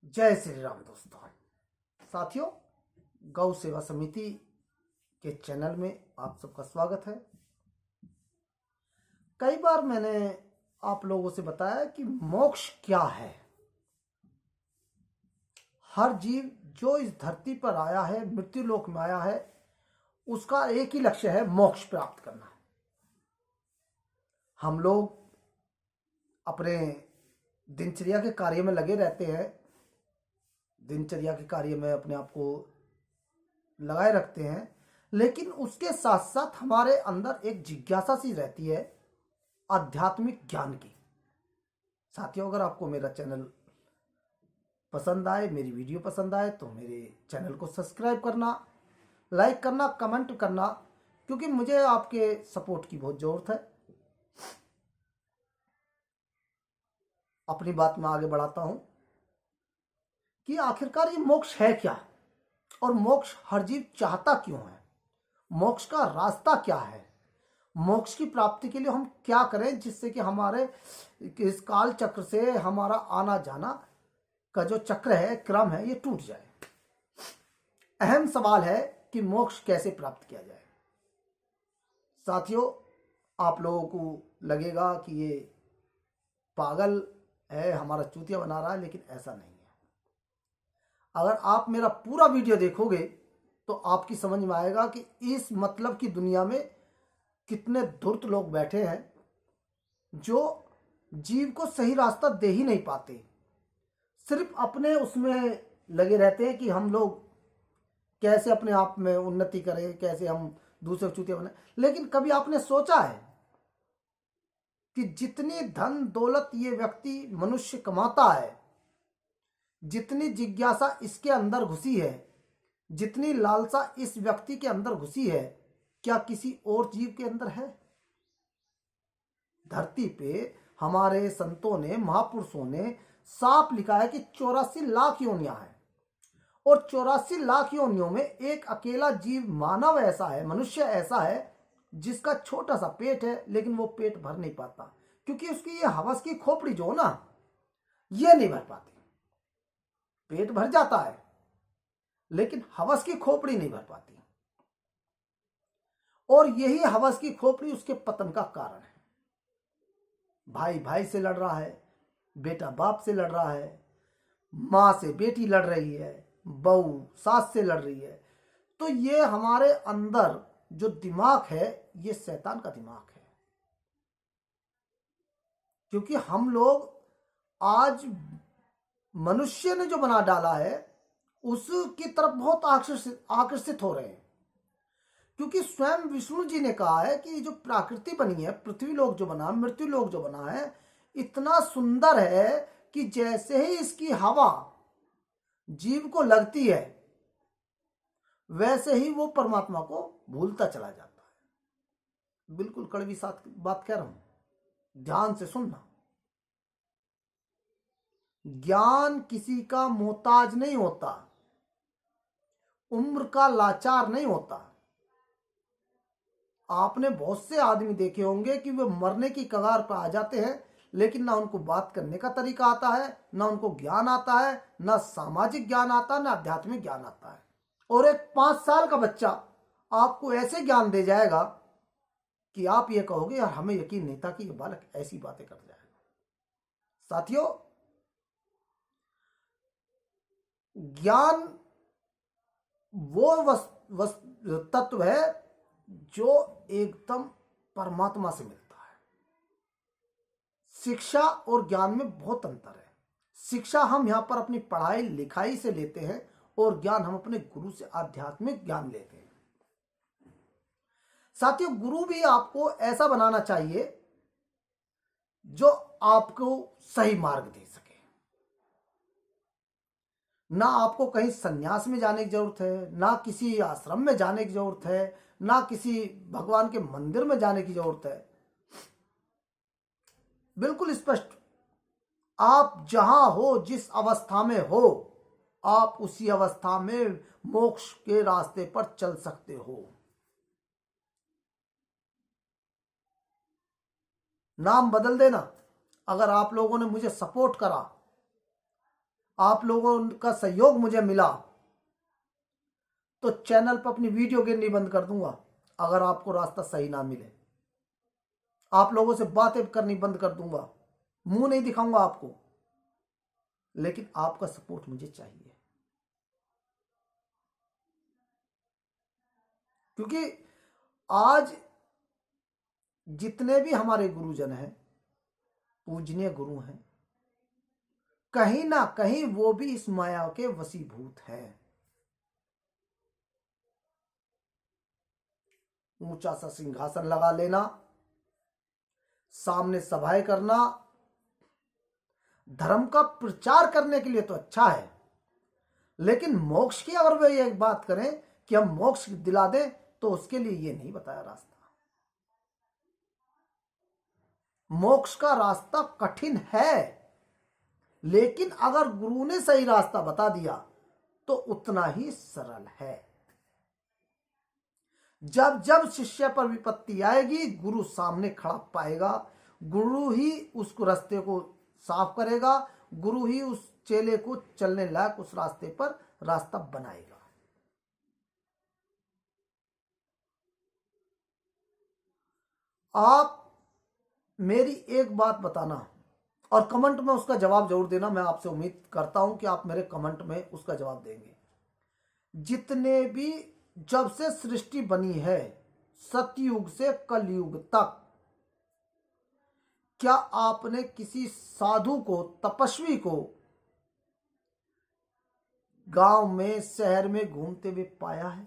जय श्री राम दोस्तों। साथियों, गौ सेवा समिति के चैनल में आप सबका स्वागत है। कई बार मैंने आप लोगों से बताया कि मोक्ष क्या है। हर जीव जो इस धरती पर आया है, मृत्यु लोक में आया है, उसका एक ही लक्ष्य है, मोक्ष प्राप्त करना। हम लोग अपने दिनचर्या के कार्य में लगे रहते हैं, दिनचर्या के कार्य में अपने आप को लगाए रखते हैं, लेकिन उसके साथ साथ हमारे अंदर एक जिज्ञासा सी रहती है आध्यात्मिक ज्ञान की। साथियों, अगर आपको मेरा चैनल पसंद आए, मेरी वीडियो पसंद आए, तो मेरे चैनल को सब्सक्राइब करना, लाइक करना, कमेंट करना, क्योंकि मुझे आपके सपोर्ट की बहुत ज़रूरत है। अपनी बात में आगे बढ़ाता हूं कि आखिरकार ये मोक्ष है क्या, और मोक्ष हर जीव चाहता क्यों है, मोक्ष का रास्ता क्या है, मोक्ष की प्राप्ति के लिए हम क्या करें जिससे कि हमारे इस काल चक्र से हमारा आना जाना का जो चक्र है, क्रम है, ये टूट जाए। अहम सवाल है कि मोक्ष कैसे प्राप्त किया जाए। साथियों, आप लोगों को लगेगा कि ये पागल है, हमारा चूतिया बना रहा है, लेकिन ऐसा नहीं है। अगर आप मेरा पूरा वीडियो देखोगे तो आपकी समझ में आएगा कि इस मतलब की दुनिया में कितने धूर्त लोग बैठे हैं जो जीव को सही रास्ता दे ही नहीं पाते, सिर्फ अपने उसमें लगे रहते हैं कि हम लोग कैसे अपने आप में उन्नति करें, कैसे हम दूसरे चूतिया बने। लेकिन कभी आपने सोचा है कि जितनी धन दौलत ये व्यक्ति मनुष्य कमाता है, जितनी जिज्ञासा इसके अंदर घुसी है, जितनी लालसा इस व्यक्ति के अंदर घुसी है, क्या किसी और जीव के अंदर है? धरती पे हमारे संतों ने, महापुरुषों ने साफ लिखा है कि 84 लाख योनियां हैं, और 84 लाख योनियों में एक अकेला जीव मानव ऐसा है, मनुष्य ऐसा है जिसका छोटा सा पेट है, लेकिन वो पेट भर नहीं पाता, क्योंकि उसकी ये हवस की खोपड़ी जो ना, ये नहीं भर पाती। पेट भर जाता है लेकिन हवस की खोपड़ी नहीं भर पाती, और यही हवस की खोपड़ी उसके पतन का कारण है। भाई भाई से लड़ रहा है, बेटा बाप से लड़ रहा है, माँ से बेटी लड़ रही है, बहू सास से लड़ रही है। तो ये हमारे अंदर जो दिमाग है, ये शैतान का दिमाग है, क्योंकि हम लोग आज मनुष्य ने जो बना डाला है उसकी तरफ बहुत आकर्षित हो रहे हैं, क्योंकि स्वयं विष्णु जी ने कहा है कि जो प्रकृति बनी है, पृथ्वी लोक जो बना, मृत्यु लोक जो बना है, इतना सुंदर है कि जैसे ही इसकी हवा जीव को लगती है, वैसे ही वो परमात्मा को भूलता चला जाता है। बिल्कुल कड़वी बात कह रहा हूं, ध्यान से सुनना। ज्ञान किसी का मोहताज नहीं होता, उम्र का लाचार नहीं होता। आपने बहुत से आदमी देखे होंगे कि वे मरने की कगार पर आ जाते हैं, लेकिन ना उनको बात करने का तरीका आता है, ना उनको ज्ञान आता है, ना सामाजिक ज्ञान आता है, ना आध्यात्मिक ज्ञान आता है। और एक 5 साल का बच्चा आपको ऐसे ज्ञान दे जाएगा कि आप ये कहोगे यार, हमें यकीन नहीं था कि ये बालक ऐसी बातें कर जाएगा। साथियों, ज्ञान वो तत्व है जो एकदम परमात्मा से मिलता है। शिक्षा और ज्ञान में बहुत अंतर है। शिक्षा हम यहां पर अपनी पढ़ाई लिखाई से लेते हैं, और ज्ञान हम अपने गुरु से आध्यात्मिक ज्ञान लेते हैं। साथियों, गुरु भी आपको ऐसा बनाना चाहिए जो आपको सही मार्ग दे सके। ना आपको कहीं सन्यास में जाने की जरूरत है, ना किसी आश्रम में जाने की जरूरत है, ना किसी भगवान के मंदिर में जाने की जरूरत है। बिल्कुल स्पष्ट, आप जहां हो, जिस अवस्था में हो, आप उसी अवस्था में मोक्ष के रास्ते पर चल सकते हो। नाम बदल देना। अगर आप लोगों ने मुझे सपोर्ट करा आप लोगों का सहयोग मुझे मिला तो चैनल पर अपनी वीडियो गिरनी बंद कर दूंगा। अगर आपको रास्ता सही ना मिले, आप लोगों से बातें करनी बंद कर दूंगा, मुंह नहीं दिखाऊंगा आपको, लेकिन आपका सपोर्ट मुझे चाहिए। क्योंकि आज जितने भी हमारे गुरुजन हैं, पूजनीय गुरु हैं, कहीं ना कहीं वो भी इस माया के वशीभूत हैं। ऊंचा सा सिंहासन लगा लेना, सामने सभाएं करना, धर्म का प्रचार करने के लिए तो अच्छा है, लेकिन मोक्ष की अगर वे एक बात करें कि हम मोक्ष दिला दें, तो उसके लिए ये नहीं बताया रास्ता। मोक्ष का रास्ता कठिन है, लेकिन अगर गुरु ने सही रास्ता बता दिया तो उतना ही सरल है। जब जब शिष्य पर विपत्ति आएगी, गुरु सामने खड़ा पाएगा, गुरु ही उसको रास्ते को साफ करेगा, गुरु ही उस चेले को चलने लायक उस रास्ते पर रास्ता बनाएगा। आप मेरी एक बात बताना और कमेंट में उसका जवाब जरूर देना। मैं आपसे उम्मीद करता हूं कि आप मेरे कमेंट में उसका जवाब देंगे। जितने भी जब से सृष्टि बनी है, सतयुग से कलयुग तक, क्या आपने किसी साधु को, तपस्वी को गांव में, शहर में घूमते हुए पाया है?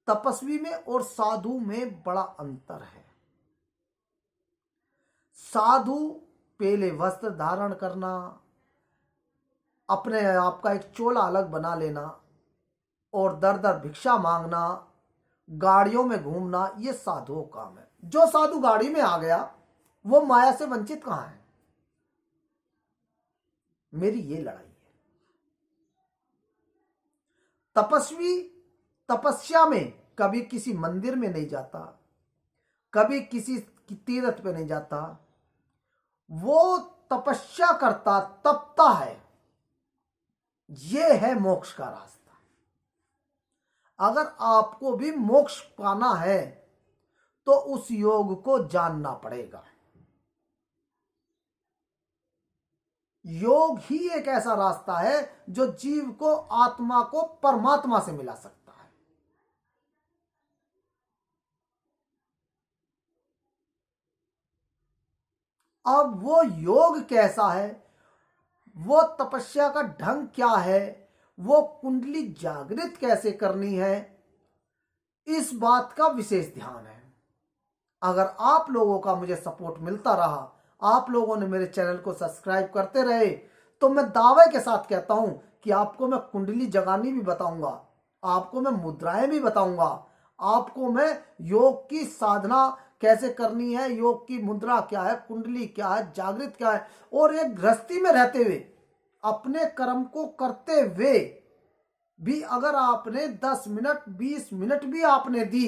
तपस्वी में और साधु में बड़ा अंतर है। साधु पहले वस्त्र धारण करना, अपने आप का एक चोला अलग बना लेना और दर दर भिक्षा मांगना, गाड़ियों में घूमना, ये साधुओं का काम है। जो साधु गाड़ी में आ गया वो माया से वंचित कहां है? मेरी ये लड़ाई है। तपस्वी तपस्या में कभी किसी मंदिर में नहीं जाता, कभी किसी तीर्थ पे नहीं जाता, वो तपस्या करता, तपता है। ये है मोक्ष का रास्ता। अगर आपको भी मोक्ष पाना है तो उस योग को जानना पड़ेगा। योग ही एक ऐसा रास्ता है जो जीव को, आत्मा को परमात्मा से मिला सकता है। अब वो योग कैसा है, वो तपस्या का ढंग क्या है, वो कुंडली जागृत कैसे करनी है, इस बात का विशेष ध्यान है। अगर आप लोगों का मुझे सपोर्ट मिलता रहा, आप लोगों ने मेरे चैनल को सब्सक्राइब करते रहे, तो मैं दावे के साथ कहता हूं कि आपको मैं कुंडली जगानी भी बताऊंगा, आपको मैं मुद्राएं भी बताऊंगा, आपको मैं योग की साधना कैसे करनी है, योग की मुद्रा क्या है, कुंडली क्या है, जागृत क्या है, और एक गृहस्थी में रहते हुए अपने कर्म को करते हुए भी अगर आपने 10 मिनट 20 मिनट भी आपने दी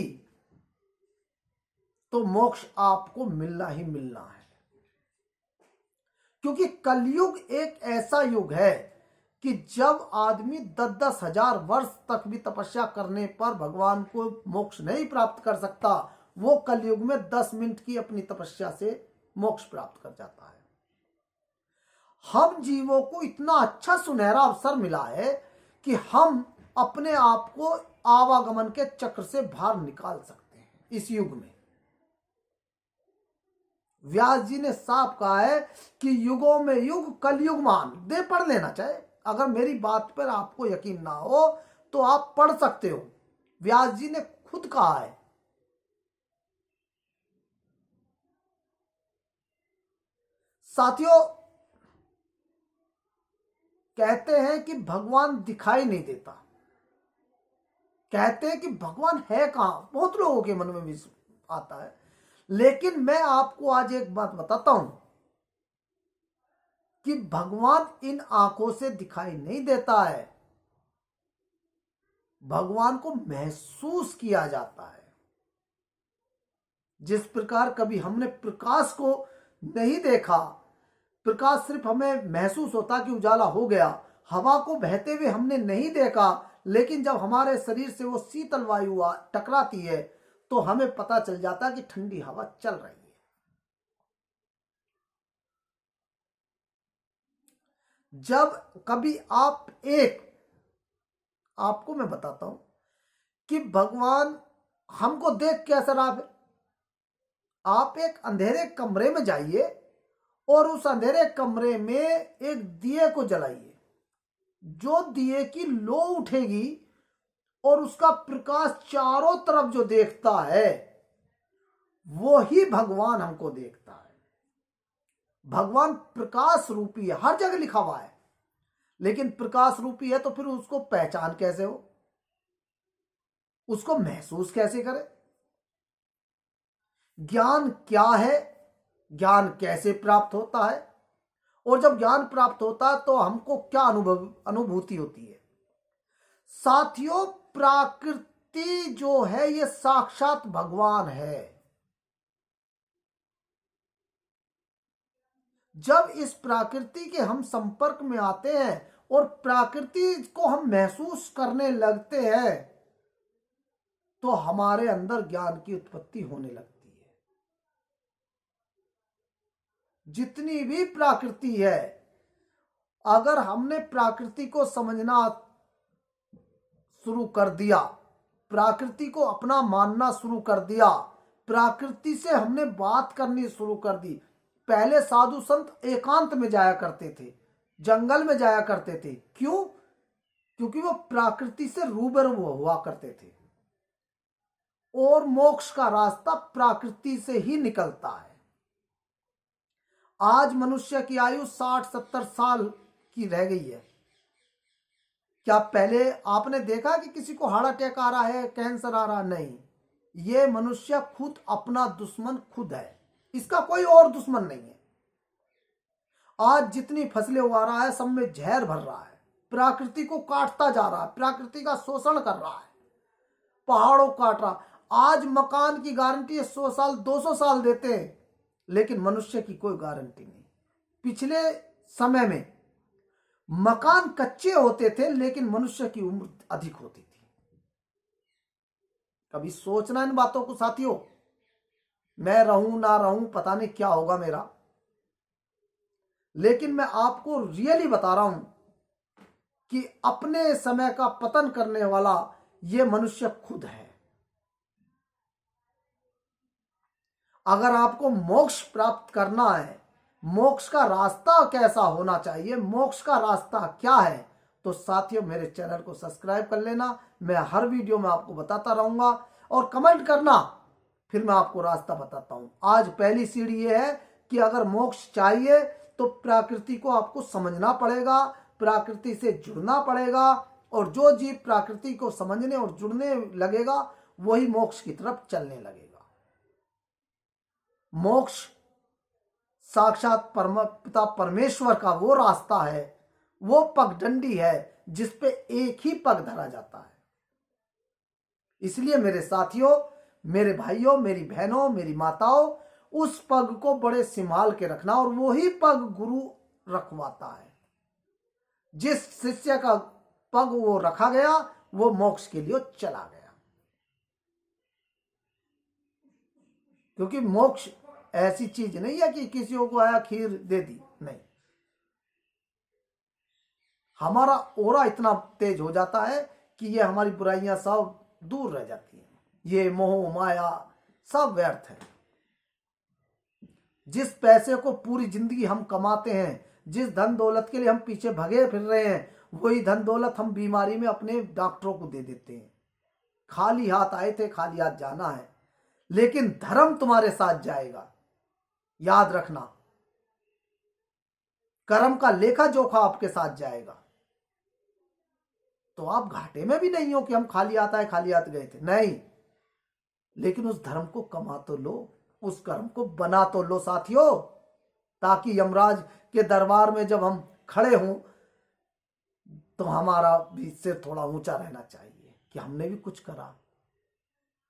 तो मोक्ष आपको मिलना ही मिलना है। क्योंकि कलयुग एक ऐसा युग है कि जब आदमी 10-10 हजार वर्ष तक भी तपस्या करने पर भगवान को मोक्ष नहीं प्राप्त कर सकता, वो कलयुग में 10 मिनट की अपनी तपस्या से मोक्ष प्राप्त कर जाता है। हम जीवों को इतना अच्छा सुनहरा अवसर मिला है कि हम अपने आप को आवागमन के चक्र से बाहर निकाल सकते हैं इस युग में। व्यास जी ने साफ कहा है कि युगों में युग कलयुग मान दे, पढ़ लेना चाहे। अगर मेरी बात पर आपको यकीन ना हो तो आप पढ़ सकते हो, व्यास जी ने खुद कहा है। साथियों, कहते हैं कि भगवान दिखाई नहीं देता, कहते हैं कि भगवान है कहां, बहुत लोगों के मन में भी आता है। लेकिन मैं आपको आज एक बात बताता हूं कि भगवान इन आंखों से दिखाई नहीं देता है, भगवान को महसूस किया जाता है। जिस प्रकार कभी हमने प्रकाश को नहीं देखा, प्रकाश सिर्फ हमें महसूस होता कि उजाला हो गया। हवा को बहते हुए हमने नहीं देखा, लेकिन जब हमारे शरीर से वो शीतल वायु टकराती है तो हमें पता चल जाता कि ठंडी हवा चल रही है। जब कभी आपको मैं बताता हूं कि भगवान हमको देख के असर आप एक अंधेरे कमरे में जाइए और उस अंधेरे कमरे में एक दिए को जलाइए। जो दिए की लो उठेगी और उसका प्रकाश चारों तरफ जो देखता है वो ही भगवान हमको देखता है। भगवान प्रकाश रूपी है, हर जगह लिखा हुआ है, लेकिन प्रकाश रूपी है तो फिर उसको पहचान कैसे हो, उसको महसूस कैसे करें? ज्ञान क्या है, ज्ञान कैसे प्राप्त होता है, और जब ज्ञान प्राप्त होता है तो हमको क्या अनुभूति होती है? साथियों, प्रकृति जो है ये साक्षात भगवान है। जब इस प्रकृति के हम संपर्क में आते हैं और प्रकृति को हम महसूस करने लगते हैं तो हमारे अंदर ज्ञान की उत्पत्ति होने लगती है। जितनी भी प्रकृति है, अगर हमने प्रकृति को समझना शुरू कर दिया, प्रकृति को अपना मानना शुरू कर दिया, प्रकृति से हमने बात करनी शुरू कर दी। पहले साधु संत एकांत में जाया करते थे, जंगल में जाया करते थे। क्यों? क्योंकि वो प्रकृति से रूबरू हुआ करते थे और मोक्ष का रास्ता प्रकृति से ही निकलता है। आज मनुष्य की आयु 60-70 साल की रह गई है। क्या पहले आपने देखा कि किसी को हार्ट अटैक आ रहा है, कैंसर आ रहा? नहीं। ये मनुष्य खुद अपना दुश्मन खुद है, इसका कोई और दुश्मन नहीं है। आज जितनी फसलें उगा रहा है सब में जहर भर रहा है, प्रकृति को काटता जा रहा है, प्रकृति का शोषण कर रहा है, पहाड़ों काट रहा। आज मकान की गारंटी 100 साल 200 साल देते हैं, लेकिन मनुष्य की कोई गारंटी नहीं। पिछले समय में मकान कच्चे होते थे लेकिन मनुष्य की उम्र अधिक होती थी। कभी सोचना इन बातों को साथियों। मैं रहूं ना रहूं पता नहीं क्या होगा मेरा, लेकिन मैं आपको रियली बता रहा हूं कि अपने समय का पतन करने वाला ये मनुष्य खुद है। अगर आपको मोक्ष प्राप्त करना है, मोक्ष का रास्ता कैसा होना चाहिए, मोक्ष का रास्ता क्या है, तो साथियों मेरे चैनल को सब्सक्राइब कर लेना। मैं हर वीडियो में आपको बताता रहूंगा और कमेंट करना, फिर मैं आपको रास्ता बताता हूं। आज पहली सीढ़ी ये है कि अगर मोक्ष चाहिए तो प्रकृति को आपको समझना पड़ेगा, प्रकृति से जुड़ना पड़ेगा, और जो जीव प्रकृति को समझने और जुड़ने लगेगा वही मोक्ष की तरफ चलने लगेगा। मोक्ष साक्षात पिता परमेश्वर का वो रास्ता है, वो पगडंडी है जिस पे एक ही पग धरा जाता है। इसलिए मेरे साथियों, मेरे भाइयों, मेरी बहनों, मेरी माताओं, उस पग को बड़े संभाल के रखना, और वो ही पग गुरु रखवाता है। जिस शिष्य का पग वो रखा गया वो मोक्ष के लिए चला गया। क्योंकि मोक्ष ऐसी चीज नहीं है कि किसी को आया खीर दे दी, नहीं। हमारा ओरा इतना तेज हो जाता है कि ये हमारी बुराइयां सब दूर रह जाती हैं। ये मोह माया सब व्यर्थ है। जिस पैसे को पूरी जिंदगी हम कमाते हैं, जिस धन दौलत के लिए हम पीछे भगे फिर रहे हैं, वही धन दौलत हम बीमारी में अपने डॉक्टरों को दे देते हैं। खाली हाथ आए थे, खाली हाथ जाना है, लेकिन धर्म तुम्हारे साथ जाएगा, याद रखना। कर्म का लेखा जोखा आपके साथ जाएगा। तो आप घाटे में भी नहीं हो कि हम खाली हाथ आए खाली हाथ गए थे, नहीं। लेकिन उस धर्म को कमा तो लो, उस कर्म को बना तो लो साथियों, ताकि यमराज के दरबार में जब हम खड़े हों तो हमारा भी सिर थोड़ा ऊंचा रहना चाहिए कि हमने भी कुछ करा।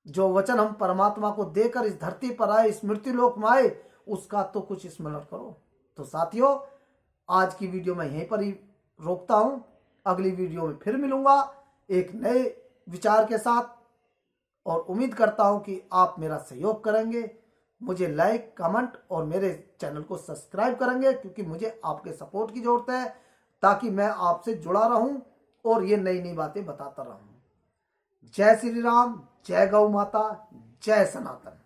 जो वचन हम परमात्मा को देकर इस धरती पर आए, इस मृत्युलोक में आए, उसका तो कुछ स्मरण करो। तो साथियों, आज की वीडियो मैं यहीं पर ही रोकता हूं। अगली वीडियो में फिर मिलूंगा एक नए विचार के साथ, और उम्मीद करता हूं कि आप मेरा सहयोग करेंगे, मुझे लाइक, कमेंट और मेरे चैनल को सब्सक्राइब करेंगे, क्योंकि मुझे आपके सपोर्ट की जरूरत है, ताकि मैं आपसे जुड़ा रहूं और ये नई नई बातें बताता रहूं। जय श्री राम, जय गौ माता, जय सनातन।